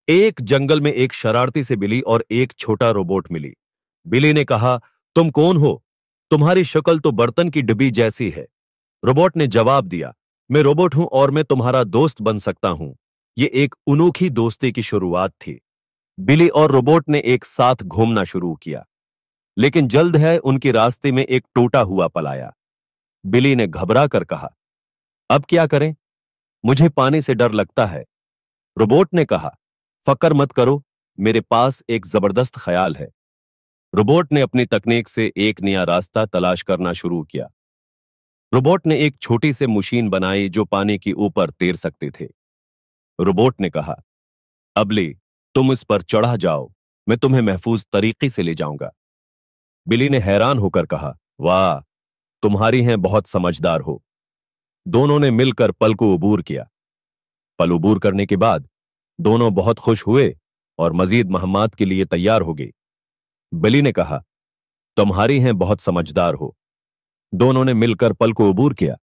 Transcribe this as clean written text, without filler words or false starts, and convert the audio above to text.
एक जंगल में एक शरारती से बिल्ली और एक छोटा रोबोट मिली। बिल्ली ने कहा, तुम कौन हो? तुम्हारी शक्ल तो बर्तन की डिब्बी जैसी है। रोबोट ने जवाब दिया, मैं रोबोट हूं और मैं तुम्हारा दोस्त बन सकता हूं। ये एक अनोखी दोस्ती की शुरुआत थी। बिल्ली और रोबोट ने एक साथ घूमना शुरू किया, लेकिन जल्द है उनके रास्ते में एक टूटा हुआ पल आया। बिल्ली ने घबरा कर कहा, अब क्या करें? मुझे पानी से डर लगता है। रोबोट ने कहा, फकर मत करो, मेरे पास एक जबरदस्त ख्याल है। रोबोट ने अपनी तकनीक से एक नया रास्ता तलाश करना शुरू किया। रोबोट ने एक छोटी सी मशीन बनाई जो पानी के ऊपर तैर सकती थे। रोबोट ने कहा, अबले, तुम इस पर चढ़ा जाओ, मैं तुम्हें महफूज तरीके से ले जाऊंगा। बिल्ली ने हैरान होकर कहा, वाह, तुम्हारी हैं बहुत समझदार हो। दोनों ने मिलकर पल को अबूर किया। पल अबूर करने के बाद दोनों बहुत खुश हुए और मजीद महमात के लिए तैयार हो गए। बिल्ली ने कहा, तुम्हारी हैं बहुत समझदार हो। दोनों ने मिलकर पल को अबूर किया।